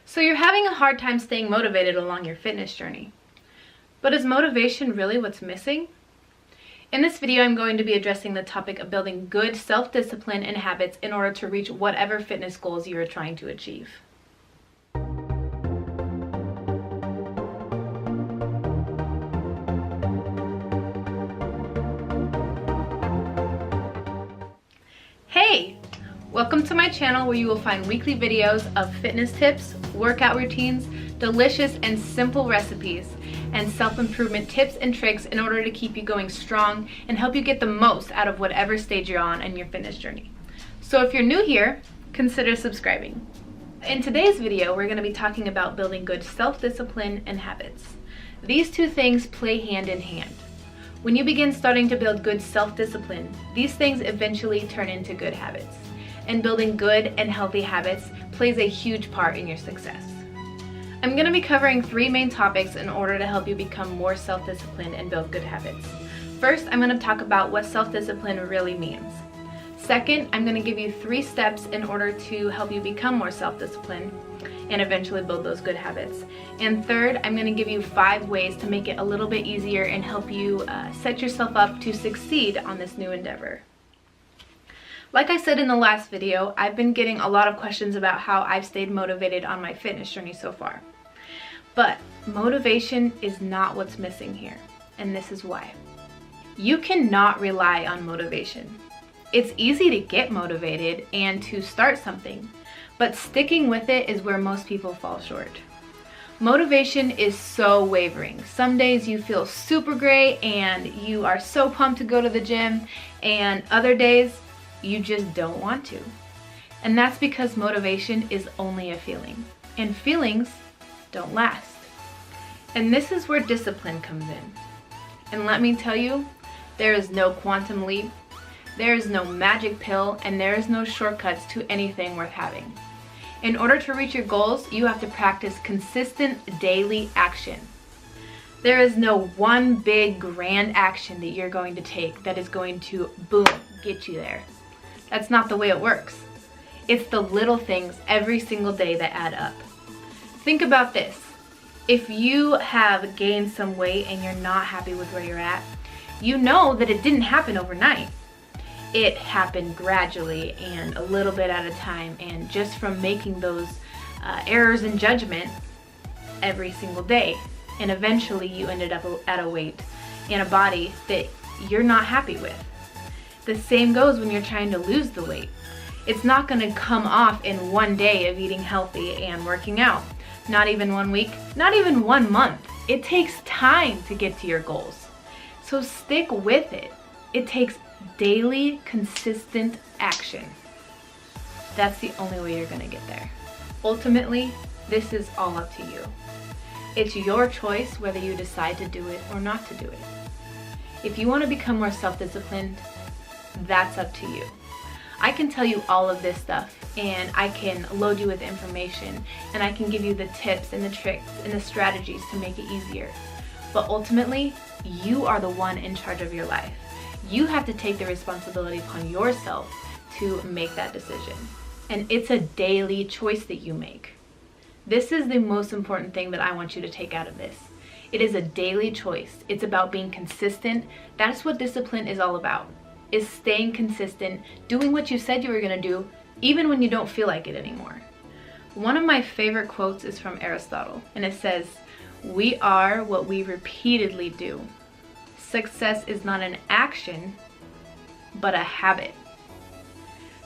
So you're having a hard time staying motivated along your fitness journey. But is motivation really what's missing? In this video, I'm going to be addressing the topic of building good self-discipline and habits in order to reach whatever fitness goals you are trying to achieve. Hey! Welcome to my channel where you will find weekly videos of fitness tips, workout routines, delicious and simple recipes, and self-improvement tips and tricks in order to keep you going strong and help you get the most out of whatever stage you're on in your fitness journey. So if you're new here, consider subscribing. In today's video, we're going to be talking about building good self-discipline and habits. These two things play hand in hand. When you begin starting to build good self-discipline, these things eventually turn into good habits. And building good and healthy habits plays a huge part in your success. I'm going to be covering three main topics in order to help you become more self-disciplined and build good habits. First, I'm going to talk about what self-discipline really means. Second, I'm going to give you 3 steps in order to help you become more self-disciplined and eventually build those good habits. And third, I'm going to give you 5 ways to make it a little bit easier and help you set yourself up to succeed on this new endeavor. Like I said in the last video, I've been getting a lot of questions about how I've stayed motivated on my fitness journey so far. But motivation is not what's missing here, and this is why. You cannot rely on motivation. It's easy to get motivated and to start something, but sticking with it is where most people fall short. Motivation is so wavering. Some days you feel super great and you are so pumped to go to the gym, and other days you just don't want to. And that's because motivation is only a feeling, and feelings don't last. And this is where discipline comes in. And let me tell you, there is no quantum leap, there is no magic pill, and there is no shortcuts to anything worth having. In order to reach your goals, you have to practice consistent daily action. There is no one big grand action that you're going to take that is going to, boom, get you there. That's not the way it works. It's the little things every single day that add up. Think about this. If you have gained some weight and you're not happy with where you're at, you know that it didn't happen overnight. It happened gradually and a little bit at a time, and just from making those errors in judgment every single day. And eventually you ended up at a weight and a body that you're not happy with. The same goes when you're trying to lose the weight. It's not going to come off in one day of eating healthy and working out. Not even 1 week, not even 1 month. It takes time to get to your goals. So stick with it. It takes daily, consistent action. That's the only way you're going to get there. Ultimately, this is all up to you. It's your choice whether you decide to do it or not to do it. If you want to become more self-disciplined, that's up to you. I can tell you all of this stuff, and I can load you with information, and I can give you the tips and the tricks and the strategies to make it easier. But ultimately, you are the one in charge of your life. You have to take the responsibility upon yourself to make that decision. And it's a daily choice that you make. This is the most important thing that I want you to take out of this. It is a daily choice. It's about being consistent. That's what discipline is all about. Is staying consistent, doing what you said you were going to do, even when you don't feel like it anymore. One of my favorite quotes is from Aristotle, and it says, "We are what we repeatedly do. Success is not an action, but a habit."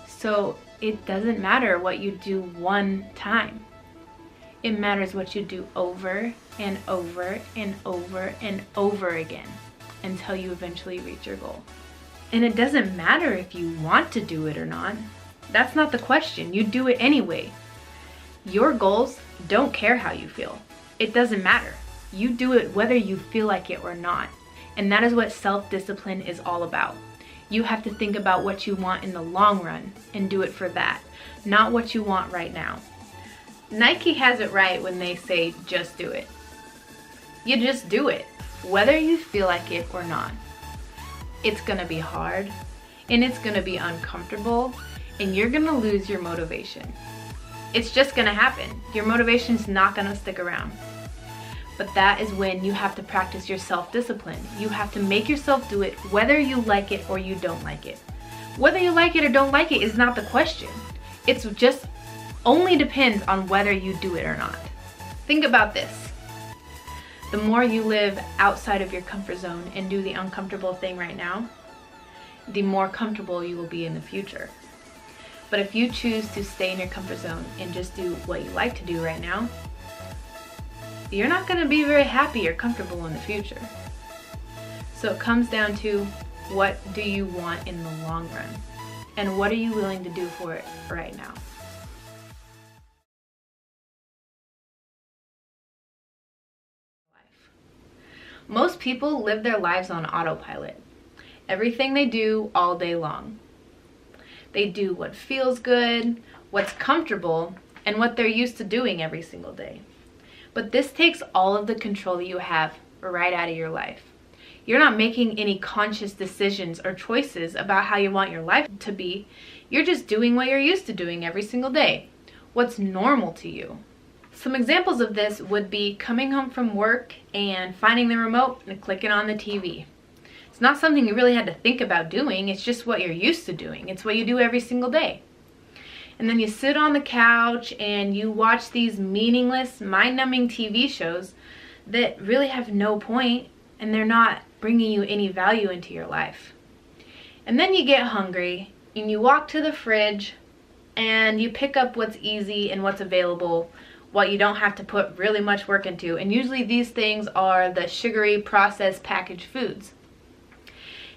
So it doesn't matter what you do one time. It matters what you do over and over and over and over again until you eventually reach your goal. And it doesn't matter if you want to do it or not. That's not the question. You do it anyway. Your goals don't care how you feel. It doesn't matter. You do it whether you feel like it or not. And that is what self-discipline is all about. You have to think about what you want in the long run and do it for that, not what you want right now. Nike has it right when they say just do it. You just do it, whether you feel like it or not. It's gonna be hard, and it's gonna be uncomfortable, and you're gonna lose your motivation. It's just gonna happen. Your motivation's not gonna stick around. But that is when you have to practice your self-discipline. You have to make yourself do it whether you like it or you don't like it. Whether you like it or don't like it is not the question. It's just only depends on whether you do it or not. Think about this. The more you live outside of your comfort zone and do the uncomfortable thing right now, the more comfortable you will be in the future. But if you choose to stay in your comfort zone and just do what you like to do right now, you're not going to be very happy or comfortable in the future. So it comes down to, what do you want in the long run? And what are you willing to do for it right now? Most people live their lives on autopilot. Everything they do all day long. They do what feels good, what's comfortable, and what they're used to doing every single day. But this takes all of the control that you have right out of your life. You're not making any conscious decisions or choices about how you want your life to be. You're just doing what you're used to doing every single day. What's normal to you. Some examples of this would be coming home from work and finding the remote and clicking on the TV. It's not something you really had to think about doing. It's just what you're used to doing. It's what you do every single day. And then you sit on the couch and you watch these meaningless, mind-numbing TV shows that really have no point, and they're not bringing you any value into your life. And then you get hungry and you walk to the fridge and you pick up what's easy and what's available, what you don't have to put really much work into. And usually these things are the sugary, processed, packaged foods.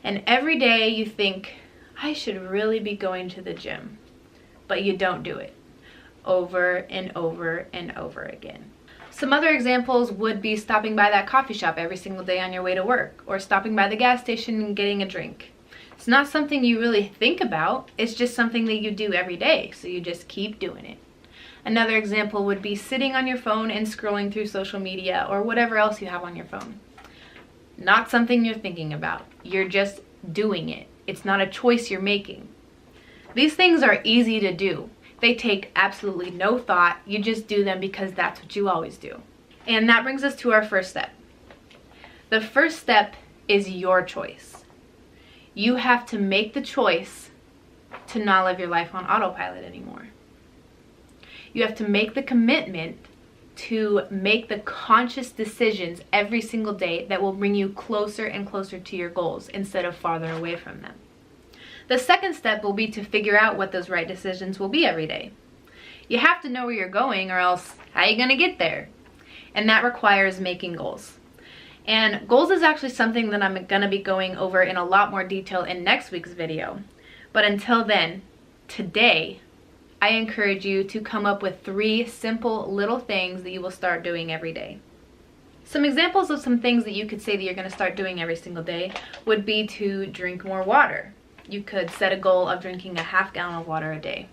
And every day you think, I should really be going to the gym. But you don't do it over and over and over again. Some other examples would be stopping by that coffee shop every single day on your way to work, or stopping by the gas station and getting a drink. It's not something you really think about, it's just something that you do every day, so you just keep doing it. Another example would be sitting on your phone and scrolling through social media or whatever else you have on your phone. Not something you're thinking about, you're just doing it. It's not a choice you're making. These things are easy to do. They take absolutely no thought. You just do them because that's what you always do. And that brings us to our first step. The first step is your choice. You have to make the choice to not live your life on autopilot anymore. You have to make the commitment to make the conscious decisions every single day that will bring you closer and closer to your goals instead of farther away from them. The second step will be to figure out what those right decisions will be every day. You have to know where you're going, or else how are you going to get there? And that requires making goals. And goals is actually something that I'm going to be going over in a lot more detail in next week's video. But until then, today, I encourage you to come up with 3 simple little things that you will start doing every day. Some examples of some things that you could say that you're going to start doing every single day would be to drink more water. You could set a goal of drinking a half gallon of water a day.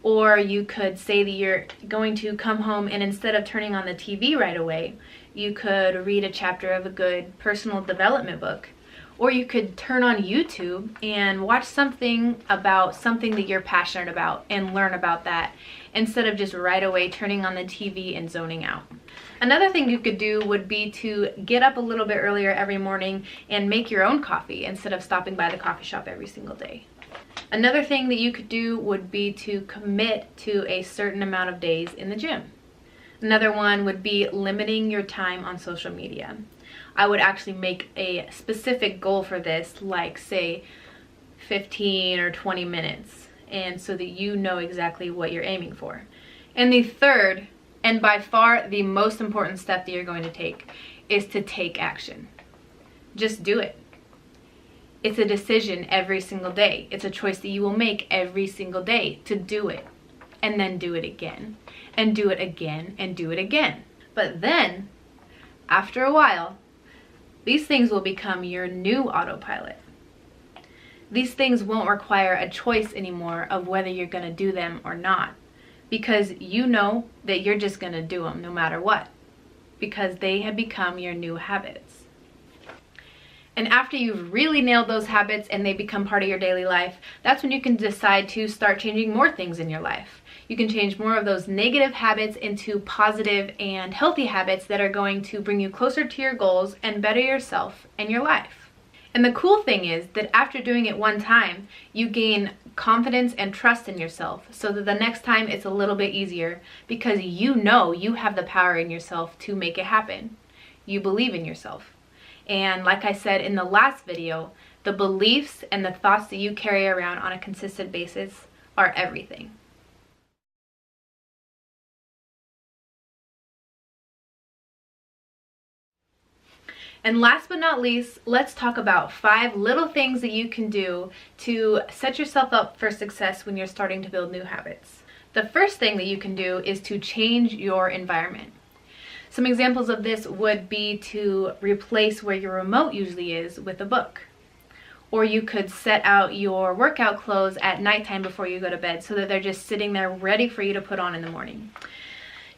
Or you could say that you're going to come home and instead of turning on the TV right away, you could read a chapter of a good personal development book. Or you could turn on YouTube and watch something about something that you're passionate about and learn about that instead of just right away turning on the TV and zoning out. Another thing you could do would be to get up a little bit earlier every morning and make your own coffee instead of stopping by the coffee shop every single day. Another thing that you could do would be to commit to a certain amount of days in the gym. Another one would be limiting your time on social media. I would actually make a specific goal for this, like say 15 or 20 minutes, and so that you know exactly what you're aiming for. And the third, and by far the most important step that you're going to take, is to take action. Just do it. It's a decision every single day. It's a choice that you will make every single day to do it, and then do it again, and do it again, and do it again. But then, after a while, these things will become your new autopilot. These things won't require a choice anymore of whether you're going to do them or not, because you know that you're just going to do them no matter what, because they have become your new habits. And after you've really nailed those habits and they become part of your daily life, that's when you can decide to start changing more things in your life. You can change more of those negative habits into positive and healthy habits that are going to bring you closer to your goals and better yourself and your life. And the cool thing is that after doing it one time, you gain confidence and trust in yourself so that the next time it's a little bit easier because you know you have the power in yourself to make it happen. You believe in yourself. And like I said in the last video, the beliefs and the thoughts that you carry around on a consistent basis are everything. And last but not least, let's talk about 5 little things that you can do to set yourself up for success when you're starting to build new habits. The first thing that you can do is to change your environment. Some examples of this would be to replace where your remote usually is with a book. Or you could set out your workout clothes at nighttime before you go to bed so that they're just sitting there ready for you to put on in the morning.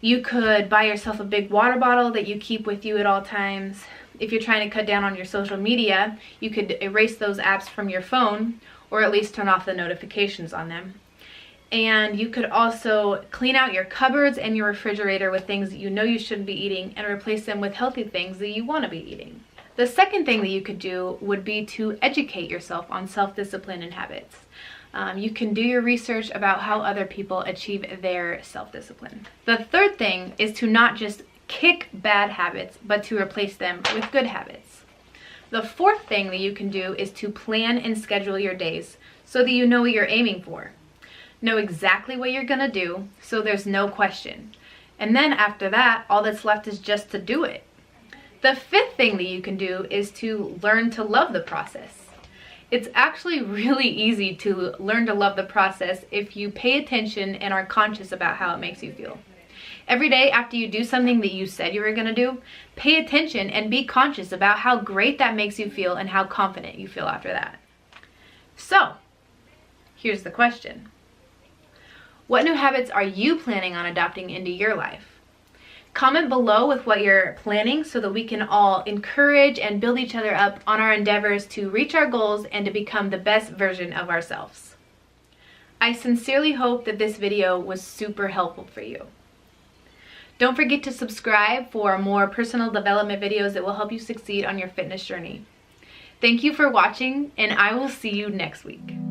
You could buy yourself a big water bottle that you keep with you at all times. If you're trying to cut down on your social media, you could erase those apps from your phone or at least turn off the notifications on them. And you could also clean out your cupboards and your refrigerator with things that you know you shouldn't be eating and replace them with healthy things that you want to be eating. The second thing that you could do would be to educate yourself on self-discipline and habits. You can do your research about how other people achieve their self-discipline. The third thing is to not just kick bad habits, but to replace them with good habits. The fourth thing that you can do is to plan and schedule your days so that you know what you're aiming for. Know exactly what you're gonna do so there's no question. And then after that, all that's left is just to do it. The fifth thing that you can do is to learn to love the process. It's actually really easy to learn to love the process if you pay attention and are conscious about how it makes you feel. Every day after you do something that you said you were going to do, pay attention and be conscious about how great that makes you feel and how confident you feel after that. So, here's the question. What new habits are you planning on adopting into your life? Comment below with what you're planning so that we can all encourage and build each other up on our endeavors to reach our goals and to become the best version of ourselves. I sincerely hope that this video was super helpful for you. Don't forget to subscribe for more personal development videos that will help you succeed on your fitness journey. Thank you for watching, and I will see you next week.